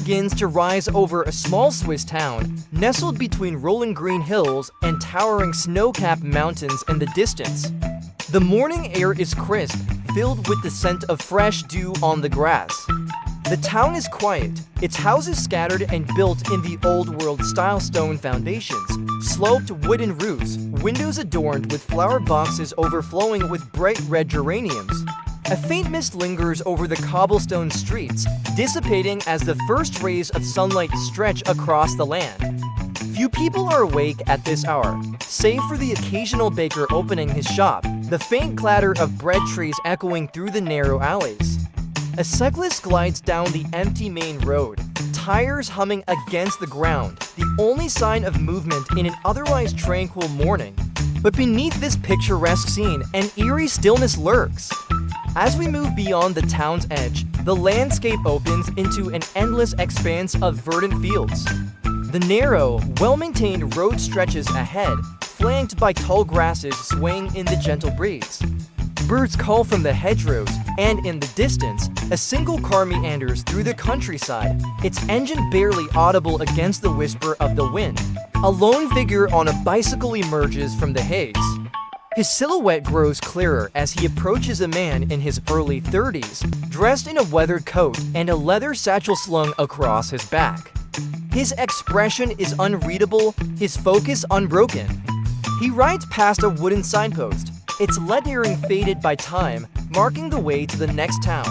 begins to rise over a small Swiss town, nestled between rolling green hills and towering snow-capped mountains in the distance. The morning air is crisp, filled with the scent of fresh dew on the grass. The town is quiet, its houses scattered and built in the old-world-style stone foundations, sloped wooden roofs, windows adorned with flower boxes overflowing with bright red geraniums. A faint mist lingers over the cobblestone streets, dissipating as the first rays of sunlight stretch across the land. Few people are awake at this hour, save for the occasional baker opening his shop, the faint clatter of bread trays echoing through the narrow alleys. A cyclist glides down the empty main road, tires humming against the ground, the only sign of movement in an otherwise tranquil morning. But beneath this picturesque scene, an eerie stillness lurks. As we move beyond the town's edge, the landscape opens into an endless expanse of verdant fields. The narrow, well-maintained road stretches ahead, flanked by tall grasses swaying in the gentle breeze. Birds call from the hedgerows, and in the distance, a single car meanders through the countryside, its engine barely audible against the whisper of the wind. A lone figure on a bicycle emerges from the haze. His silhouette grows clearer as he approaches a man in his early 30s, dressed in a weathered coat and a leather satchel slung across his back. His expression is unreadable, his focus unbroken. He rides past a wooden signpost, its lettering faded by time, marking the way to the next town.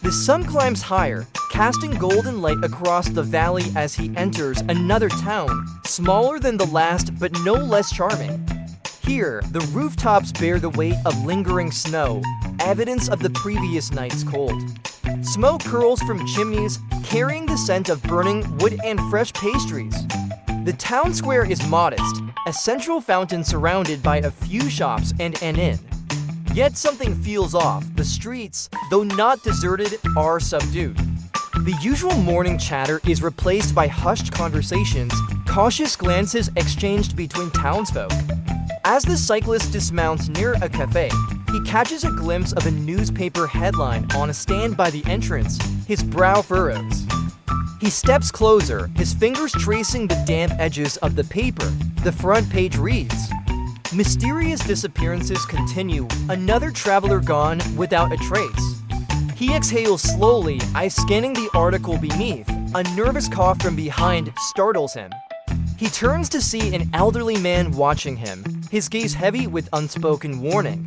The sun climbs higher, casting golden light across the valley as he enters another town, smaller than the last but no less charming. Here, the rooftops bear the weight of lingering snow, evidence of the previous night's cold. Smoke curls from chimneys, carrying the scent of burning wood and fresh pastries. The town square is modest, a central fountain surrounded by a few shops and an inn. Yet something feels off. The streets, though not deserted, are subdued. The usual morning chatter is replaced by hushed conversations, cautious glances exchanged between townsfolk. As the cyclist dismounts near a cafe, he catches a glimpse of a newspaper headline on a stand by the entrance. His brow furrows. He steps closer, his fingers tracing the damp edges of the paper. The front page reads, "Mysterious disappearances continue. Another traveler gone without a trace." He exhales slowly, eyes scanning the article beneath. A nervous cough from behind startles him. He turns to see an elderly man watching him, his gaze heavy with unspoken warning.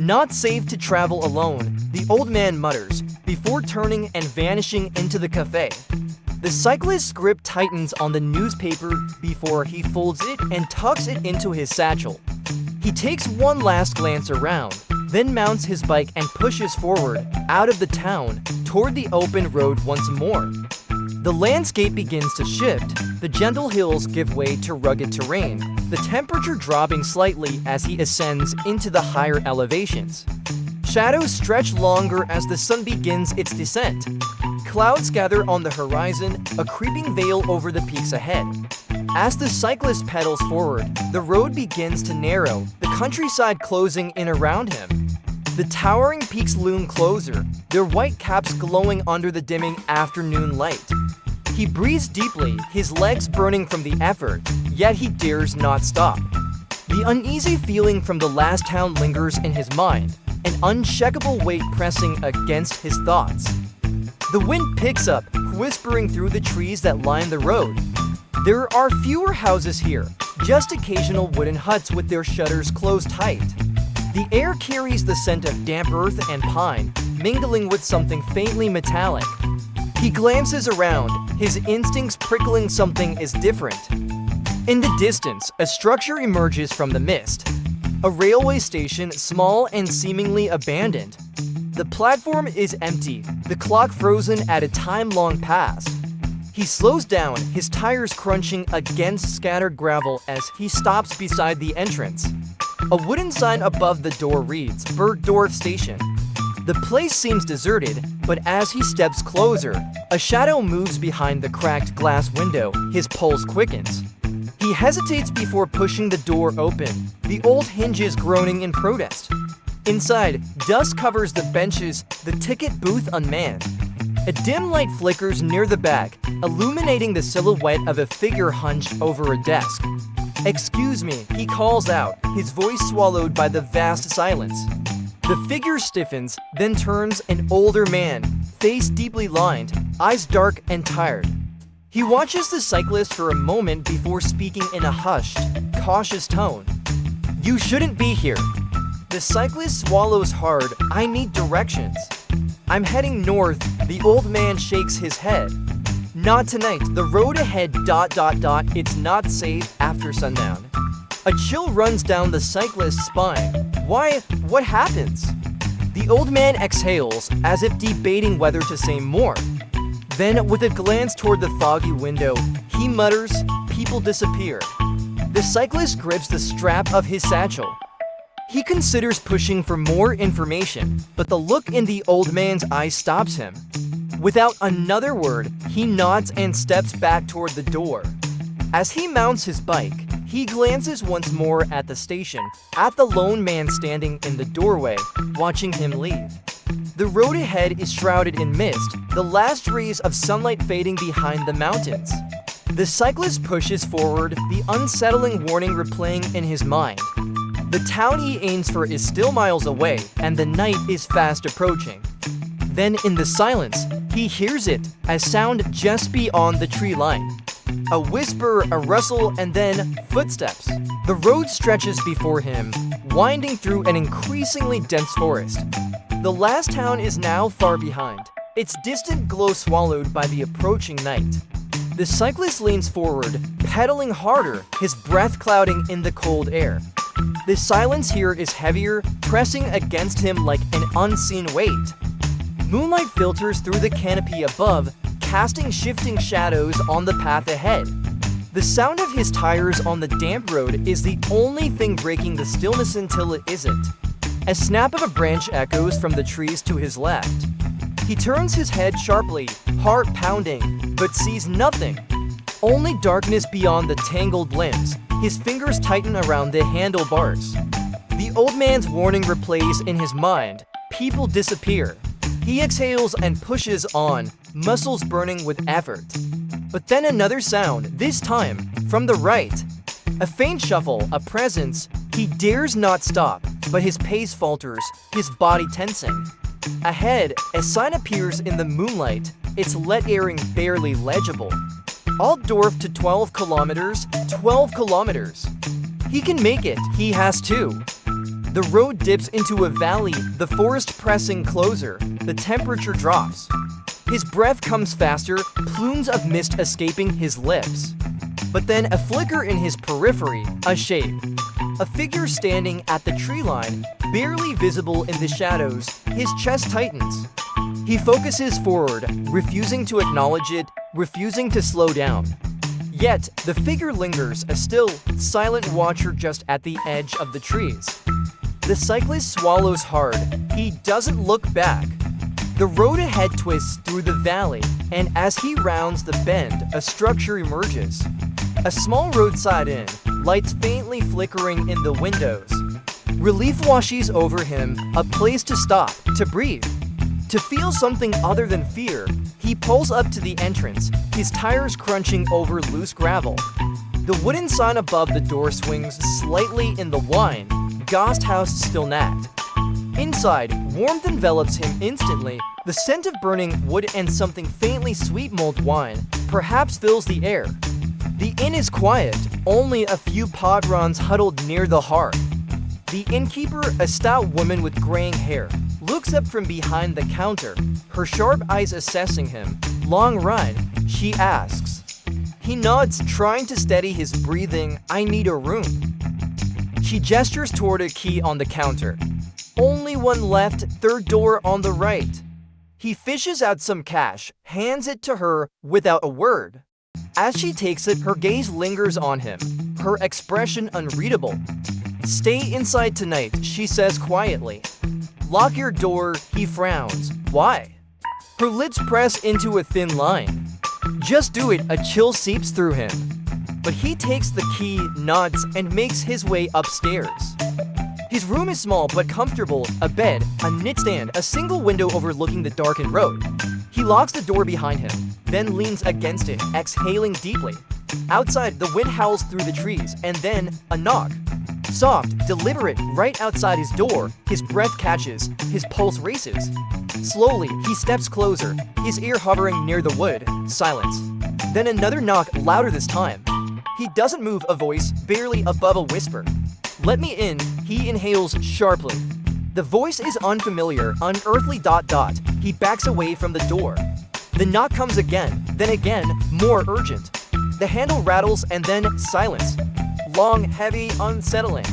"Not safe to travel alone," the old man mutters, before turning and vanishing into the cafe. The cyclist's grip tightens on the newspaper before he folds it and tucks it into his satchel. He takes one last glance around, then mounts his bike and pushes forward, out of the town, toward the open road once more. The landscape begins to shift. The gentle hills give way to rugged terrain, the temperature dropping slightly as he ascends into the higher elevations. Shadows stretch longer as the sun begins its descent. Clouds gather on the horizon, a creeping veil over the peaks ahead. As the cyclist pedals forward, the road begins to narrow, the countryside closing in around him. The towering peaks loom closer, their white caps glowing under the dimming afternoon light. He breathes deeply, his legs burning from the effort, yet he dares not stop. The uneasy feeling from the last town lingers in his mind, an unshakable weight pressing against his thoughts. The wind picks up, whispering through the trees that line the road. There are fewer houses here, just occasional wooden huts with their shutters closed tight. The air carries the scent of damp earth and pine, mingling with something faintly metallic. He glances around, his instincts prickling something is different. In the distance, a structure emerges from the mist. A railway station, small and seemingly abandoned. The platform is empty, the clock frozen at a time long past. He slows down, his tires crunching against scattered gravel as he stops beside the entrance. A wooden sign above the door reads, "Bergdorf Station." The place seems deserted, but as he steps closer, a shadow moves behind the cracked glass window. His pulse quickens. He hesitates before pushing the door open, the old hinges groaning in protest. Inside, dust covers the benches, the ticket booth unmanned. A dim light flickers near the back, illuminating the silhouette of a figure hunched over a desk. "Excuse me," he calls out, his voice swallowed by the vast silence. The figure stiffens, then turns an older man, face deeply lined, eyes dark and tired. He watches the cyclist for a moment before speaking in a hushed, cautious tone. "You shouldn't be here." The cyclist swallows hard. "I need directions." "I'm heading north." The old man shakes his head. "Not tonight. The road ahead ... It's not safe after sundown." A chill runs down the cyclist's spine. "Why? What happens?" The old man exhales, as if debating whether to say more. Then, with a glance toward the foggy window, he mutters, "People disappear." The cyclist grips the strap of his satchel. He considers pushing for more information, but the look in the old man's eyes stops him. Without another word, he nods and steps back toward the door. As he mounts his bike, he glances once more at the station, at the lone man standing in the doorway, watching him leave. The road ahead is shrouded in mist, the last rays of sunlight fading behind the mountains. The cyclist pushes forward, the unsettling warning replaying in his mind. The town he aims for is still miles away, and the night is fast approaching. Then, in the silence, he hears it, a sound just beyond the tree line. A whisper, a rustle, and then footsteps. The road stretches before him, winding through an increasingly dense forest. The last town is now far behind, its distant glow swallowed by the approaching night. The cyclist leans forward, pedaling harder, his breath clouding in the cold air. The silence here is heavier, pressing against him like an unseen weight. Moonlight filters through the canopy above, casting shifting shadows on the path ahead. The sound of his tires on the damp road is the only thing breaking the stillness until it isn't. A snap of a branch echoes from the trees to his left. He turns his head sharply, heart pounding, but sees nothing. Only darkness beyond the tangled limbs. His fingers tighten around the handlebars. The old man's warning replays in his mind. People disappear. He exhales and pushes on, muscles burning with effort. But then another sound, this time from the right. A faint shuffle, a presence. He dares not stop, but his pace falters, his body tensing. Ahead, a sign appears in the moonlight, its lettering barely legible. Altdorf to 12 kilometers, 12 kilometers. He can make it, he has to. The road dips into a valley, the forest pressing closer, the temperature drops. His breath comes faster, plumes of mist escaping his lips. But then a flicker in his periphery, a shape. A figure standing at the tree line, barely visible in the shadows, his chest tightens. He focuses forward, refusing to acknowledge it, refusing to slow down. Yet, the figure lingers, a still, silent watcher just at the edge of the trees. The cyclist swallows hard. He doesn't look back. The road ahead twists through the valley, and as he rounds the bend, a structure emerges. A small roadside inn, lights faintly flickering in the windows. Relief washes over him, a place to stop, to breathe. To feel something other than fear, he pulls up to the entrance, his tires crunching over loose gravel. The wooden sign above the door swings slightly in the wind, Gasthaus still nagged. Inside, warmth envelops him instantly. The scent of burning wood and something faintly sweet mulled wine perhaps fills the air. The inn is quiet, only a few padrons huddled near the hearth. The innkeeper, a stout woman with graying hair, looks up from behind the counter, her sharp eyes assessing him. "Long ride?" she asks. He nods, trying to steady his breathing. "I need a room." She gestures toward a key on the counter. "Only one left, third door on the right." He fishes out some cash, hands it to her without a word. As she takes it, her gaze lingers on him, her expression unreadable. "Stay inside tonight," she says quietly. "Lock your door," he frowns. "Why?" Her lips press into a thin line. "Just do it," a chill seeps through him. But he takes the key, nods, and makes his way upstairs. His room is small but comfortable, a bed, a knitstand, a single window overlooking the darkened road. He locks the door behind him, then leans against it, exhaling deeply. Outside, the wind howls through the trees, and then a knock. Soft, deliberate, right outside his door. His breath catches, his pulse races. Slowly, he steps closer, his ear hovering near the wood. Silence. Then another knock, louder this time. He doesn't move, a voice, barely above a whisper. "Let me in," he inhales sharply. The voice is unfamiliar, unearthly. He backs away from the door. The knock comes again, then again, more urgent. The handle rattles and then silence. Long, heavy, unsettling.